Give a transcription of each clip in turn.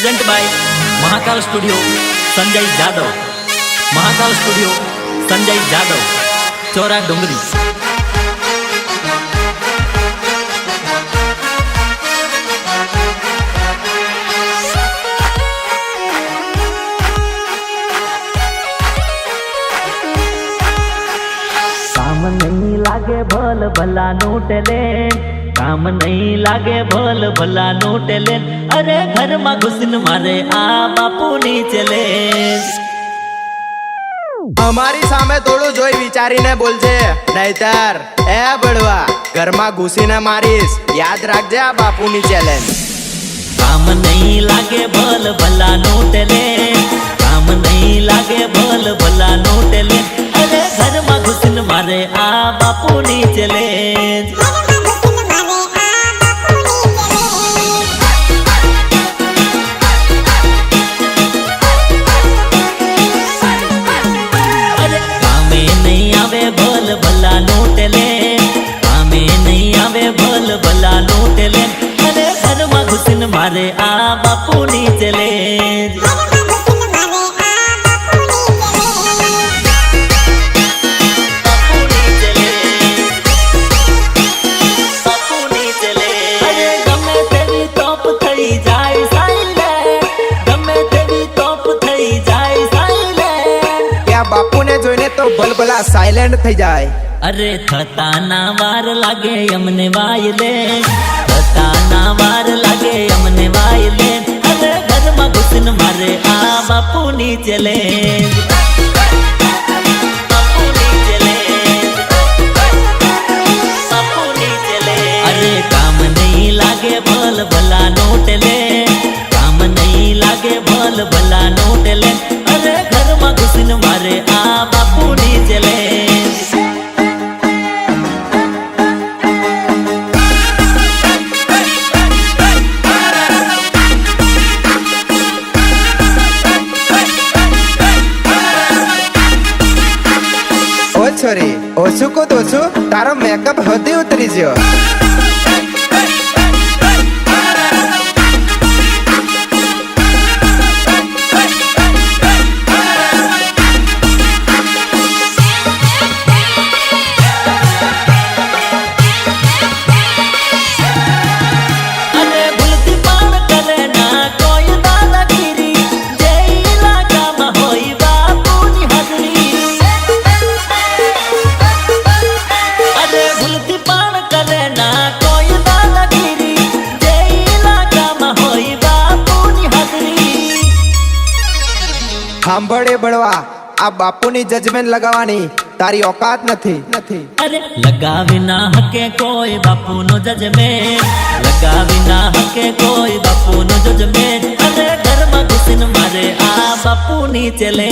Present by Mahakal studio Sanjay Jadav. Mahakal studio Sanjay Jadav, Chaura Dongri. काम नहीं लागे भल भला नोटले, काम नहीं लागे भल भला नोटले। अरे घर में घुसन मारे आ बापू नी चले। અમારી સામે થોડું જોઈ વિચારીને બોલજે, નહીતર એ બળવા ઘરમાં ઘૂસીને મારીશ। યાદ રાખજે આ બાપુની ચેલેન્જ। काम नहीं लागे भल भला नोटले, काम नहीं लागे भल भला नोटले। अरे घर में घुसन मारे आ बापू नी चले। भल भला नोटले, कामे नहीं आवे भल भला नोटले। अरे घर में घुसन मारे आ बापू नी चले। अरे गमे तेरी तोप थई जाए साइलेंट, गमे तेरी तोप थई जाए साइलेंट। क्या બાપુને જોઈને તો ભલભલા સાયલેન્ટ થઈ જાય। अरे थता ना वार लागे अमने वायले, थता ना वार लागे अमने वायले। अरे घर में घुसन मारे आ बापू नी चले। अरे काम नहीं लागे भल भला नोटले, काम नहीं लागे भल भला नोटले। अरे घर में घुसन मारे आ बापू नी चले। ઓ છોરી, ઓછું કો દોછું, તારો મેકઅપ હદી ઉતરી ગયો। સાંભળે બળવા, આ બાપુની જજમેન્ટ લગાવવાની તારી औकात નથી। अरे लगावी ना हके कोई बापू नो जजमेंट, लगावी ना हके कोई बापू नो जजमेंट। अरे घर में घुसन मारे आ बापू नी चले।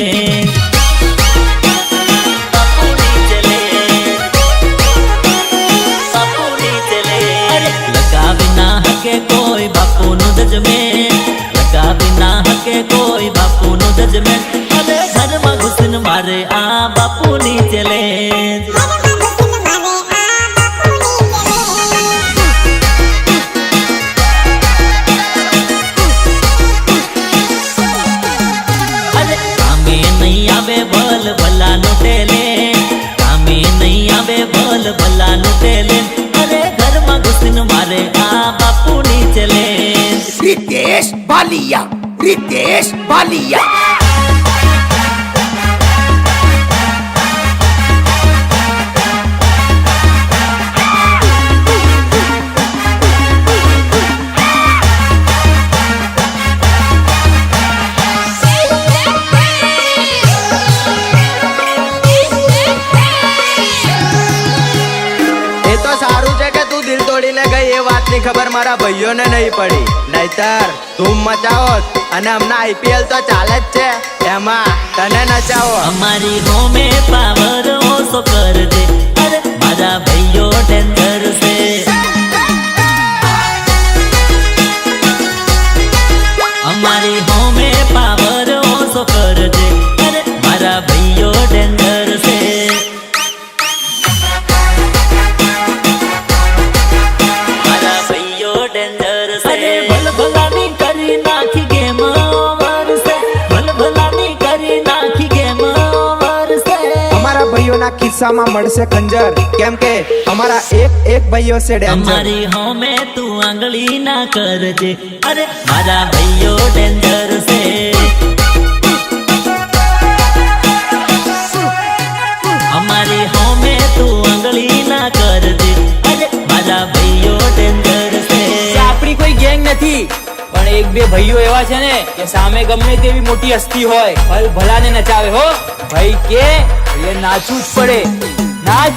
अरे लगावी ना हके कोई बापू नो जजमेंट, लगावी ना हके कोई बापू नो जजमेंट। अरे घर में घुसन मारे आ बापू नी चले। अरे कामे नहीं आवे भल भला नोटेले, कामे नहीं आवे भल भला नोटेले। अरे घर में घुसन मारे आ बापू नी चले। रितेश बालिया, रितेश बालिया। એ વાતની ખબર મારા ભાઈઓને નહીં પડી, નહીતર ધૂમ મચાવોત। અને હમણાં આઈપીએલ તો ચાલે જ છે, એમાં તને નચાવો। અમારી હોમે પાવર ઓછો કર દે, અરે મારા ભાઈઓ ડેન્જર છે। અમારી હોમે પાવર ઓછો કર દે, અરે મારા ભાઈઓ ડેન્જર છે। મારા ભાઈઓ ડેન્જર છે। અરે ભલ ભલાની કરી નાખી ગેમ બધાના ખિસ્સામાં મળશે ખંજર, કેમ કે અમારા એક ભાઈઓ છે ડેન્જર. અમારી હોમે તું આંગળી ના કરજે, અરે મારા ભાઈઓ ડેન્જર છે. અમારી હોમે તું આંગળી ના કરજે, અરે મારા ભાઈઓ ડેન્જર છે. આપણી કોઈ ગેંગ નથી, પણ એક બે ભાઈઓ એવા છે ને કે સામે ગમે તેવી મોટી હસ્તી હોય ભલાને નચાવે હો. ભાઈ કે એટલે નાચવું જ પડે. નાચ.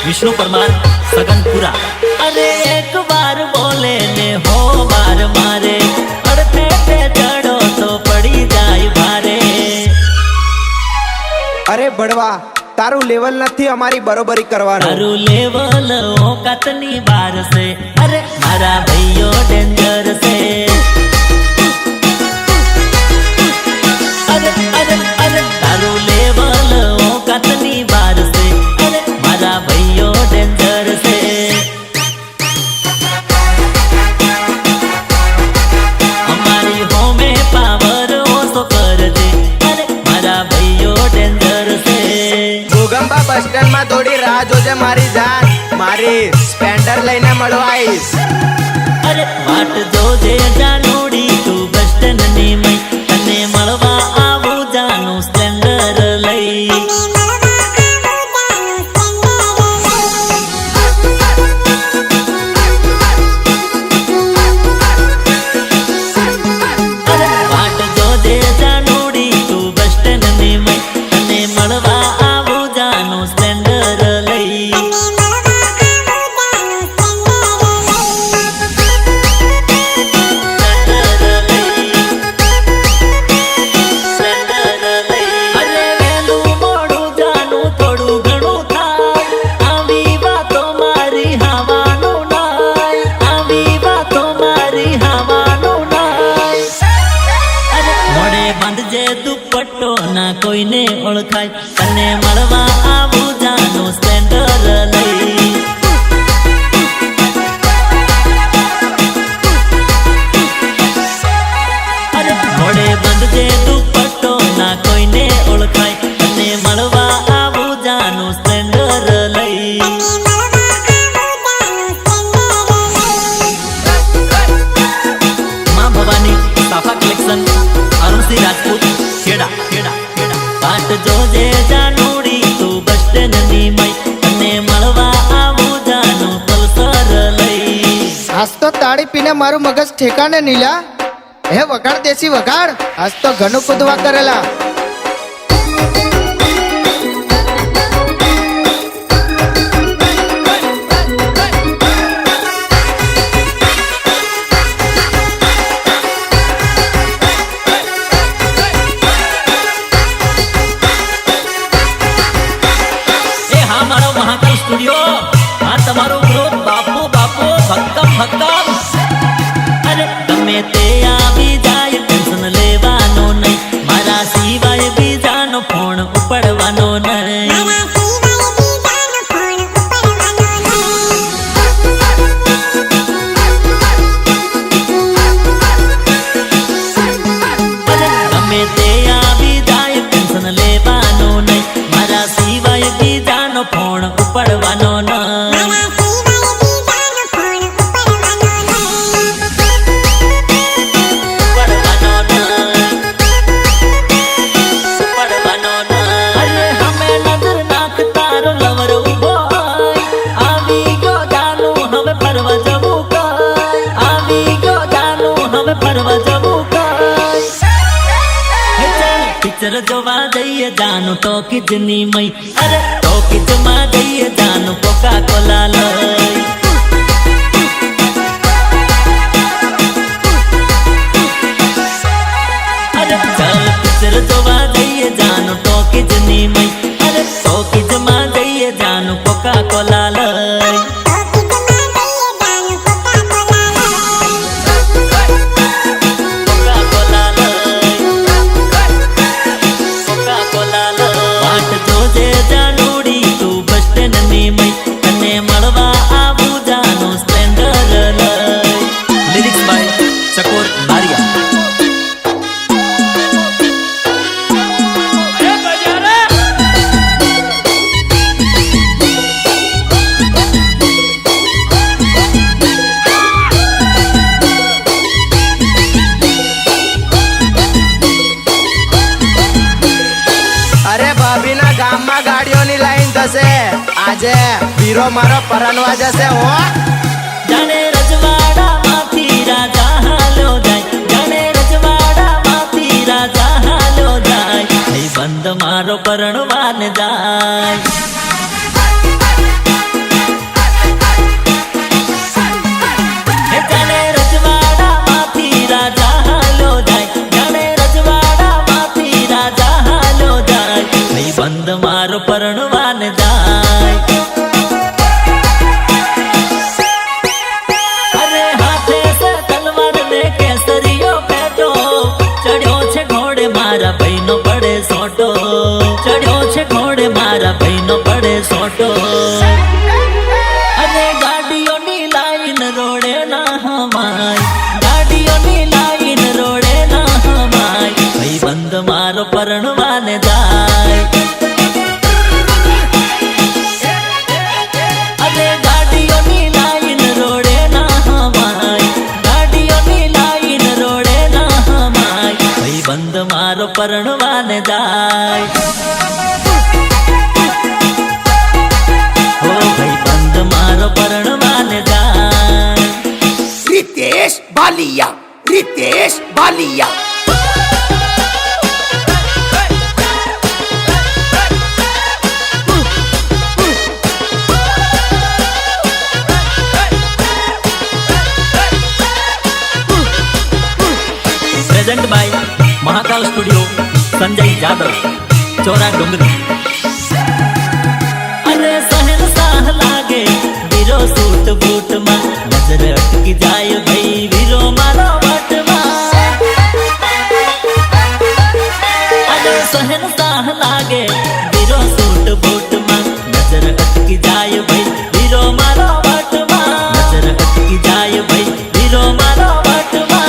વિષ્ણુ પરમાર સગનપુરા. અરે એક વાર બોલે ને હો બાર મારે, અડધે पे ચડો તો પડી જાય ભારે. અરે બળવા, તારું લેવલ નથી અમારી બરોબરી કરવાનું. તારું લેવલ ઓકાતની બાર છે, અરે મારા ભાઈઓ ડેન્જર છે. અરે અરે અરે તારું લેવલ ઓકાતની બાર છે, અરે મારા ભાઈઓ ડેન્જર છે. અમારી હોમે પાવર ઓછો કરજે, અરે મારા ભાઈઓ ડેન્જર છે. ભૂગંબા બસ સ્ટેન્ડમાં થોડી રાહ જોજે મારી જાન, મારી સ્પેન્ડર લઈને મળવા આવીશ. અરે વાટ જોજે જાનોડી તું બસ સ્ટેન્ડની મઈ, તને મળવા આવું જાનું સ્પ્લેન્ડર લઈ. દુપટ્ટો ના કોઈને ઓળખાય, તને મળવા આવું જાનું સ્પ્લેન્ડર લઈ. અરે મોડે બંધજે દુપટ્ટો ના કોઈને ઓળખાય, તને મળવા આવું જાનું સ્પ્લેન્ડર લઈ. માં ભવાની સાફા કલેક્શન, અરુણસિંહ રાજપૂત, ખેડા ખેડા ખેડા. પાટ જોજે જાનુડી તું બસ સ્ટેન્ડની મઈ, તને મળવા આવું જાનું પલ્સર લઈ. આજ તો તાળી પીને મારું મગજ ઠેકાને નીલા. હે વગાડ દેશી વગાડ, આજ તો ઘણું કૂદવા કરેલા. સ્ટુડિયો આ તમારો ગ્રુપ બાપુ બાપુ ભક્કમ ભક્કમ. અરે તમે તે આવી જાય ટેન્શન લેવાનો નહીં, મારા સિવાય બીજાનો ફોન ઉપાડવાનો નહીં. તમે તે આવી જાય ટેન્શન લેવાનો નહીં, મારા સિવાય બીજાનો ફોન ઉપાડવાનો નહીં. પિક્ચર જોવા જઈએ જાનું તો કિજની મઈ, અરે તો કિજમાં જઈએ જાનું કોકા કોલા લઈ. અરે ચાલ પિક્ચર જોવા જઈએ જાનું તો કિજની મઈ, હશે આજે વીરો મારો પરણવા જશે હો જાણે રજવાડામાંથી રાજા હાલ્યો જાય જાણે રજવાડામાંથી રાજા હાલ્યો જાય ભાઈ બંધ મારો પરણવાને જાય જાણે રજવાડામાંથી રાજા હાલ્યો જાય જાણે રજવાડામાંથી રાજા હાલ્યો જાય ભાઈ બંધ મારો પરણવાને જાય અરે હાથે સે તલવાર ને કેસરીયો પેટો ચડ્યો છે ઘોડે મારા ભાઈનો પડે સોટો ચડ્યો છે ઘોડે મારા ભાઈનો પડે સોટો અરે ગાડીઓની લાઈન રોડે ના હમાય ગાડીઓની લાઈન રોડે ના હમાય ભાઈ બંધ મારો પરણવાને જાય અરે ગાડીઓની લાઈન રોડે ના હમાય ગાડીઓની લાઈન રોડે ના હમાય ભાઈ બંધ મારો પરણવાને જાય ઓ ભાઈ બંધ મારો પરણવાને જાય Ritesh Ballia Ritesh Ballia present by Mahakal studio Sanjay Yadav Chaura Dungri अरे सहन साह लागे वीरो सूट बूट में नजर अटकी जाए भाई वीरो मारो वट में अरे सहन साह लागे वीरो सूट बूट में नजर अटकी जाए भाई वीरो मारो वट में नजर अटकी जाए भाई वीरो मारो वट में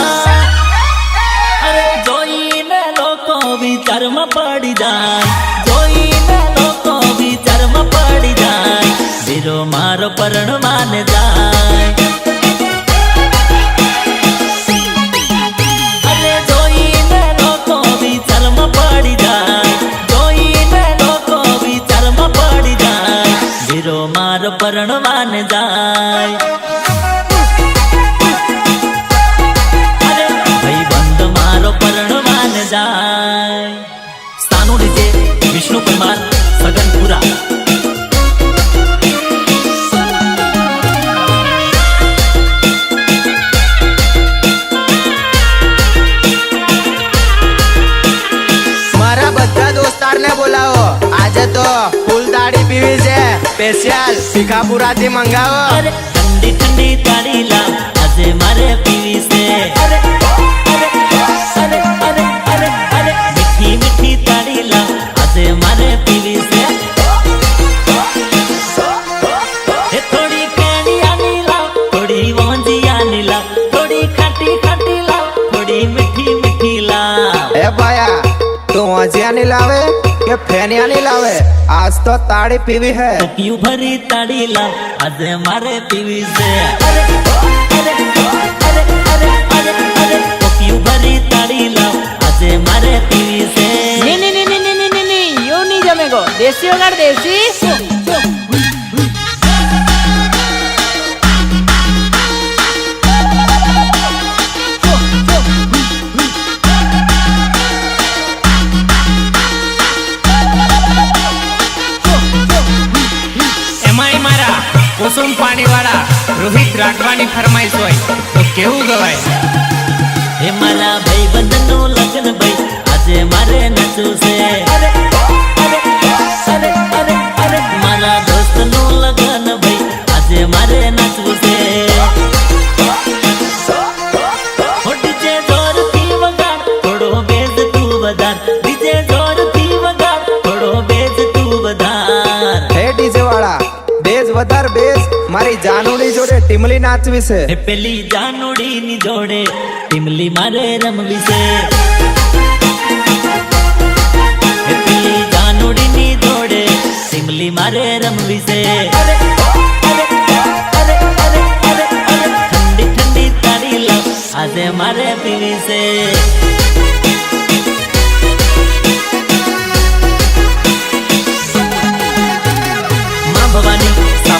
अरे જોઈને લોકો વિચારમાં પડી જાય જોઈને લોકો વિચારમાં પડી જાય વીરો મારો પરણવાને જાય અરે જોઈને લોકો વિચારમાં પડી જાય જોઈને લોકો વિચારમાં પડી જાય વીરો મારો પરણવાને જાય અરે ભાઈ બંધ મારો પરણવાને જાય સ્થાનો ડીજે વિષ્ણુ પરમાર સગનપુરા મારા બધા દોસ્તારને બોલાવો આજે તો ફૂલ દાડી પીવી છે સ્પેશિયલ ભીખાપુરાથી મંગાવો અરે ઠંડી ઠંડી તાળી લાવ આજે મારે પીવી છે અરે અરે અરે અરે અરે અરે મીઠી મીઠી તાળી લાવ આજે મારે પીવી છે એ થોડી કેડિયાની લાવ થોડી વાંજિયાની લાવ થોડી ખાટી ખાટી લાવ થોડી મીઠી મીઠી લાવ એ ભાયા તું વાંજિયાની લાવે કે ફેનિયાની લાવે આજ તો તાળી પીવી હે ટોપિયું ભરી તાળી લાવ આજે મારે પીવી છે અરે અરે અરે અરે અરે અરે ટોપિયું ભરી તાળી લાવ આજે મારે પીવી છે नहीं यो नहीं जमेगो देसी वगाड़ देसी એમાંય મારા કુસુમ પાણીવાળા રોહિત રાઠવાની ફરમાઈશ હોય તો કેવું ગવાય હે મારા ભાઈ બંધનું લગ્ન ભાઈ આજે મારે નચવું છે અરે અરે અરે અરે અરે મારા દોસ્તનું લગ્ન ભાઈ આજે મારે નચવું છે ડીજે જોરથી વગાડ થોડો બેઝ તું વધાર ડીજે જોરથી વગાડ થોડો બેઝ તું વધાર હે ડીજે વાળા બેઝ વધાર બેઝ મારી જાનુડી જોડે ટીમલી નાચવી છે હે પેલી જાનુડીની જોડે ટીમલી મારે રમવી છે હે પેલી જાનુડીની જોડે ટીમલી મારે રમવી છે અરે અરે અરે અરે અરે અરે ઠંડી ઠંડી તાળી લાવ આજે મારે પીવી છે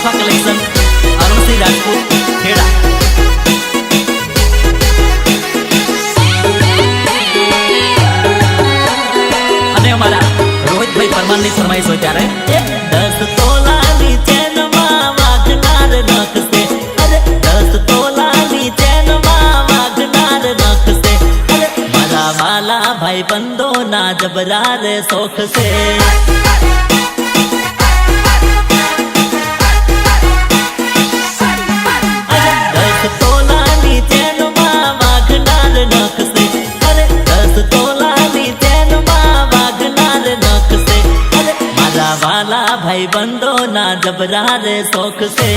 અનોખા કલેક્શન અરુણસિંહ રાજપૂત ખેડા. અને અમારા રોહિતભાઈ પરમારની ફરમાઈશ હોય ત્યારે 10 તોલાની ચેનમાં વાઘનાર નખશે. અરે 10 તોલાની ચેનમાં વાઘનાર નખશે. અરે મારા વાલા ભાઈ બંધો ના જબરા રે શોખ છે. 10 તોલાની ચેનમાં વાઘનાર નખશે. અરે 10 તોલાની ચેનમાં વાઘનાર નખશે. અરે મારા વાલા ભાઈ બંધો ના જબરા રે શોખ છે.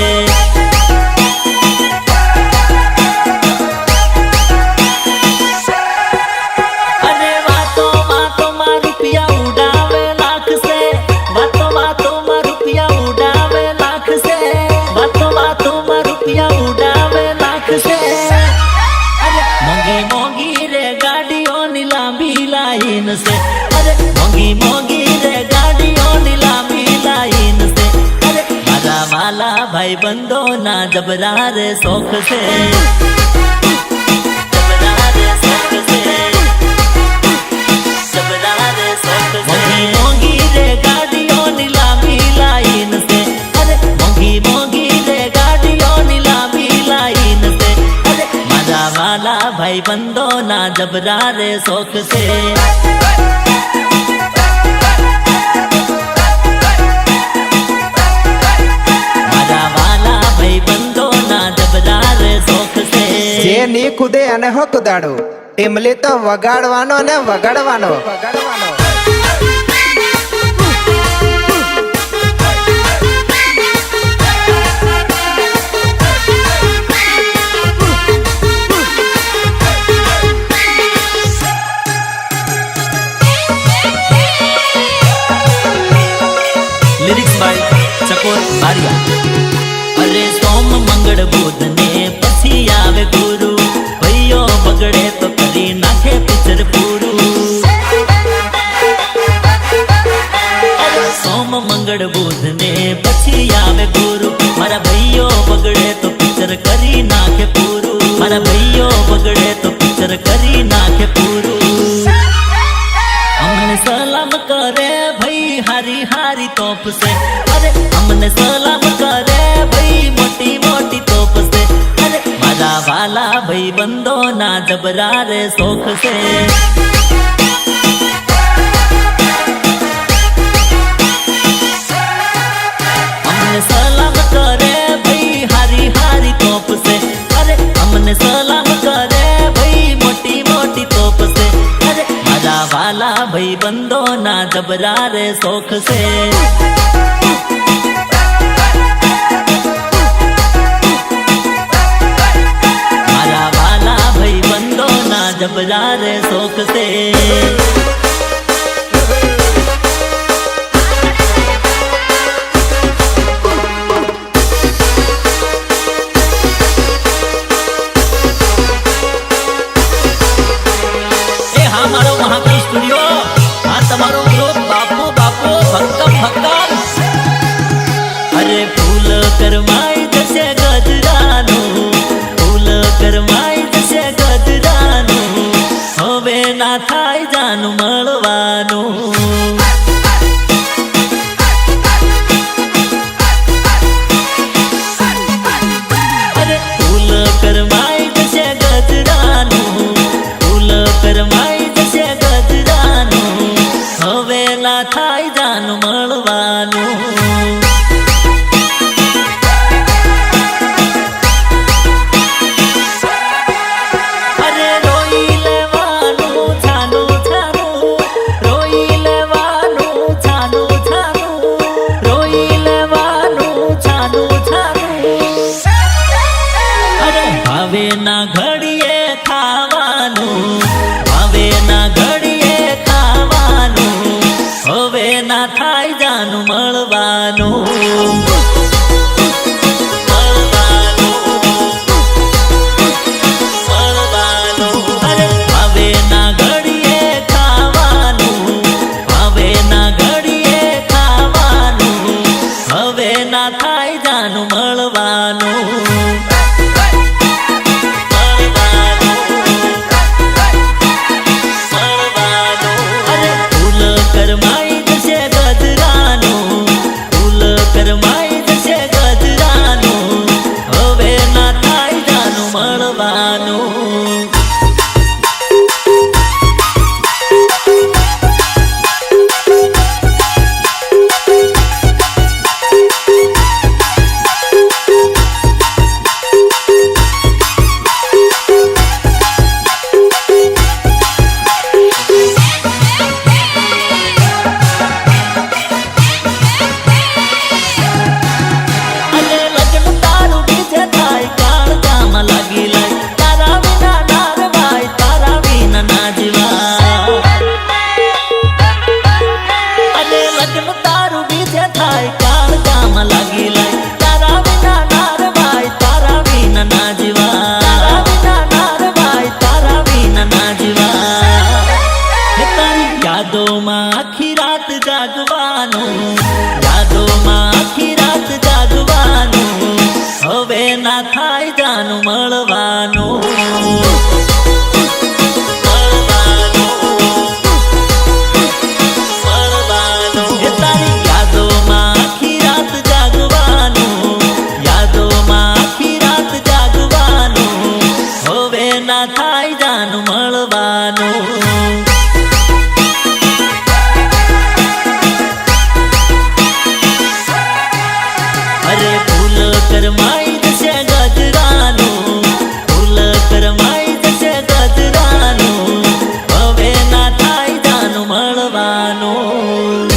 અરે વાતોમાં તો માં રૂપિયા ઉડાવે લાખશે. વાતોમાં તો માં રૂપિયા ઉડાવે લાખશે. વાતોમાં તો માં રૂપિયા ઉડાવે લાખશે. અરે મોંઘી મોંઘી રે ગાડીઓની લાંબી લાઈન છે. અરે મોંઘી મોંઘી રે ગાડીઓની લાંબી લાઈન છે. અરે મારા વાલા ભાઈ બંધો ના જબરા રે શોખ છે. જબરા રે શોખ છે. જબરા રે શોખ છે. મોંઘી મોંઘી રે ગાડીઓની લાંબી લાઈન છે. અરે મોંઘી મોંઘી રે ગાડીઓની લાંબી લાઈન છે. અરે મારા વાલા ભાઈ બંધો ના જબરા રે શોખ છે. મારા વાલા ભાઈ બંધો ના જબરા રે શોખ છે. જે ની કુદે અને હો કુદાડો ટીમલી તો વગાડવાનો ને વગાડવાનો. Lyrics by Chakor Bariya. અરે સોમ મંગળ બુધ ને પછી આવે ગુરુ. ભાઈઓ બગડે તો કરી નાખે પિક્ચર પૂરું. અરે સોમ મંગળ બુધ ને પછી આવે ગુરુ. મારા ભાઈઓ બગડે તો પિક્ચર કરી નાખે પૂરું. મારા ભાઈઓ બગડે તો પિક્ચર કરી નાખે પૂરું. અમને સલામ કરે ભાઈ હારી હારી તોપ છે. અરે અમને સલામ કરે ભાઈ મોટી મોટી તોપ છે. અરે મારા વાલા ભાઈ બંધો ના જબરા રે શોખ છે. અમને સલામ કરે ભાઈ હારી હારી તોપ છે. અરે અમને સલામ કરે ભાઈ મોટી મોટી તોપ છે. અરે મારા વાલા ભાઈ બંધો ના જબરા રે શોખ છે. મારા વાલા ભાઈ બંધો ના જબરા રે શોખ છે. એ હા મારો મહાકાલ સ્ટુડિયો. આ તમારો ગ્રુપ બાપુ બાપુ ભક્કમ ભક્કમ. અરે ફૂલ કરમાઈ જશે ગજરાનું. ફૂલ કરમાઈ જશે ગજરાનું. હવે ના થાય જાનું મળવાનું. અરે ફૂલ કરમાઈ જશે ગજરાનું. ફૂલ કરમાઈ જશે ગજરાનું. હવે ના થાય જાનું મળવાનું. અરે રોઈ લેવાનું છાનું જાનું મળવાનું. અરે ફૂલ કરમાઈ જશે ગજરાનું, ફૂલ કરમાઈ જશે ગજરાનું, હવે ના થાય જાનું મળવાનું.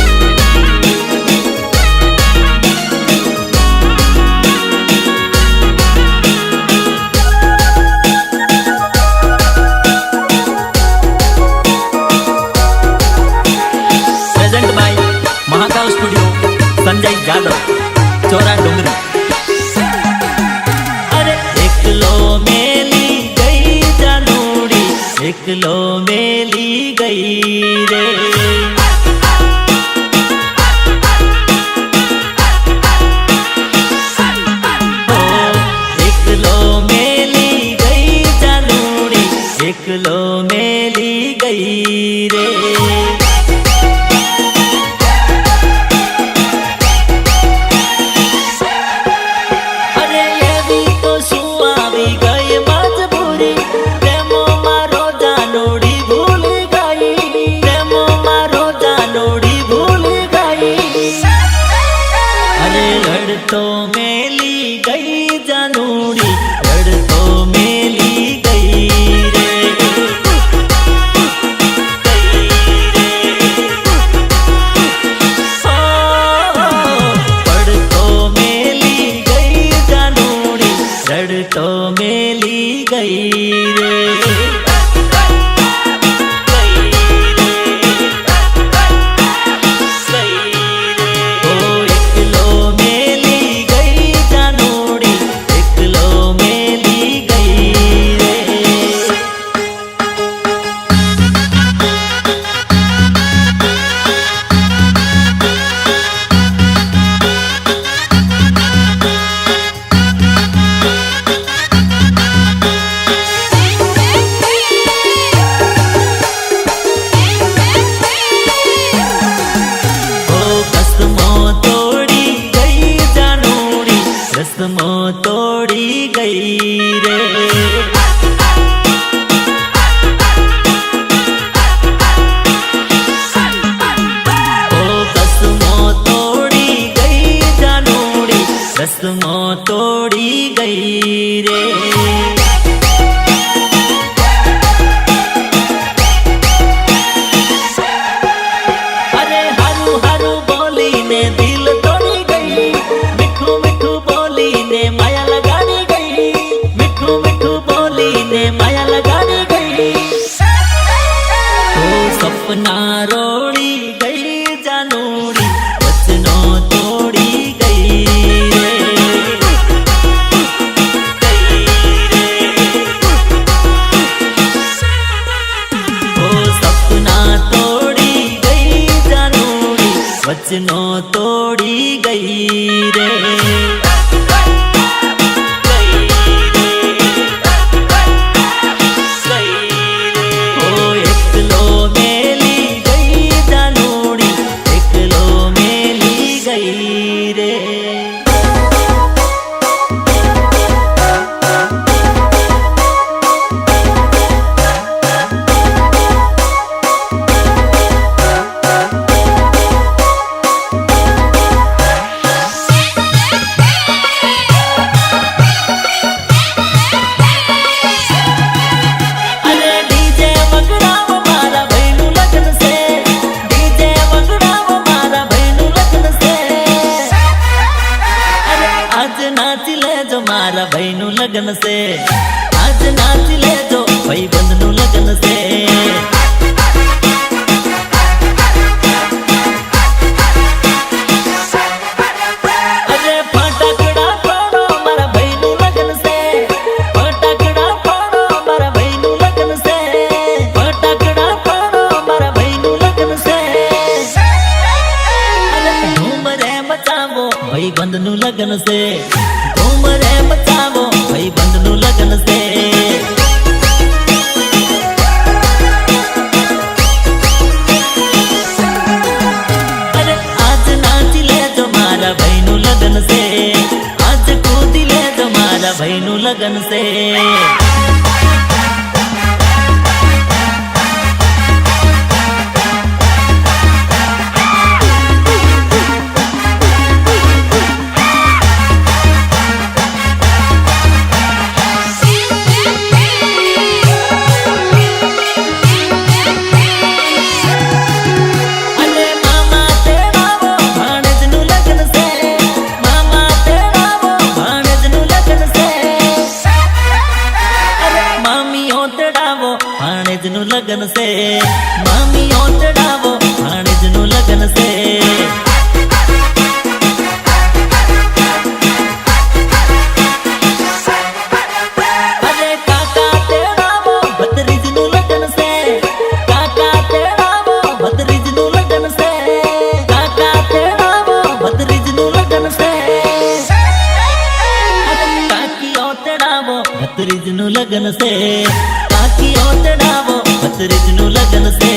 Present by Mahakal studio, Sanjay Jadav, Chora Dungri. અરે એકલો મેલી ગઈ જાનુડી, એકલો મેલી ગઈ રે. ઓ, એકલો મેલી ગઈ જાનુડી, એકલો મેલી ગઈ રે. અરે એવી તો શું આવી ગઈ મજબૂરી, પ્રેમો મારો જાનુડી ભૂલી ગઈ, પ્રેમો મારો જાનુડી ભૂલી ગઈ. અરે લડતો મેલી ગઈ જાનુડી, લડતો મેલી ગઈ રે. પડતો મેલી ગઈ જાનુડી, રડતો મેલી ગઈ રે. ઓ એકલો મેલી ગઈ જાનુડી, એકલો મેલી ગઈ રે. ઓ કસમો તોડી ગઈ જાનુડી, રસમો તોડી ગઈ રે. ઓ કસમો તોડી ગઈ જાનુડી, રસમો તોડી ગઈ રે. અરે હારું હારું બોલીને દિલ તોડી ગઈ, મીઠું મીઠું બોલીને માયા લગાડી ગઈ, મીઠું મીઠું બોલીને માયા લગાડી ગઈ. તો સપના રોડી ગઈ જાનુડી, વચનો તોડી ગઈ રે. ઓ સપના તોડી ગઈ જાનુડી, વચનો તોડી ગઈ રે. ઓ એકલો મેલી ગઈ જાનુડી, એકલો મેલી ગઈ રે. અરે ડીજે વગડાવ મારા ભાઈનું લગ્ન છે, ડીજે વગડાવ મારા ભાઈનું લગ્ન છે. અરે આજ નાચી લેજો મારા ભાઈનું લગ્ન છે, આજ નાચી લેજો ભાઈબંધનું લગ્ન છે. અરે ફટાકડા ફોડો મારા ભાઈનું લગ્ન છે, ફટાકડા ફોડો મારા ભાઈનું લગ્ન છે, ફટાકડા ફોડો મારા ભાઈનું લગ્ન છે. અરે ધૂમ રે મચાવો ભાઈબંધનું લગ્ન છે, ધૂમ રે મચાવો ભાઈબંધનું લગ્ન છે. લગન છે મામી ઓતડાવો ભાણેજનું લગન છે અરે કાકા તેડાવો ભત્રીજનું લગન છે કાકા તેડાવો ભત્રીજનું લગન છે કાકા તેડાવો ભત્રીજનું લગન છે કાકીઓ તેડાવો ભત્રીજનું લગન છે કાકીઓ તેડાવો ભત્રીજનું લગન છે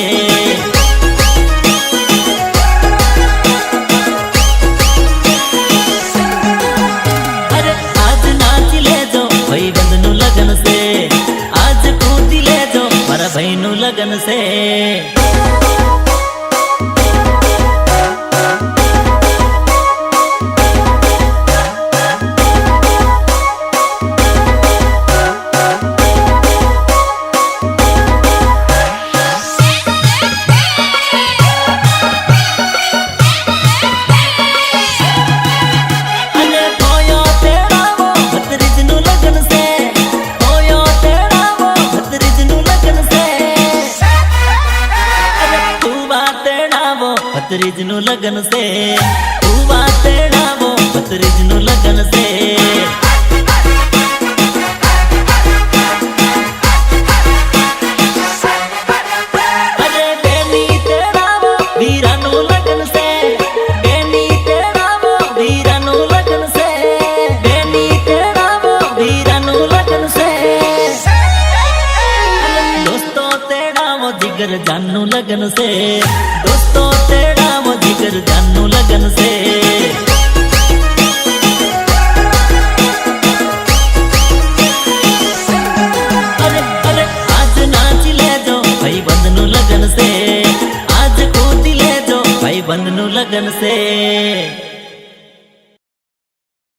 અરે આજ નાચી લેજો ભાઈબંધનું લગન છે આજ કૂદી લેજો મારા ભાઈનું લગન છે અને કોયો તેડાવો ભત્રીજનું લગન છે કોયો તેડાવો ભત્રીજનું લગન છે અરે તુવા તેડાવો ભત્રીજનું લગન છે તુવા તેડાવો ભત્રીજનું લગન છે અરે બેની તેડાવો વીરાનું લગન છે બેની તેડાવો વીરાનું લગન છે બેની તેડાવો વીરાનું લગન છે દોસ્તો તેડાવો જીગર જાનનું લગન છે દોસ્તો તેડાવો જીગર જાનનું લગન છે અરે અરે આજ નાચી લેજો ભાઈબંધનું લગન છે આજ કૂદી લેજો ભાઈબંધનું લગન છે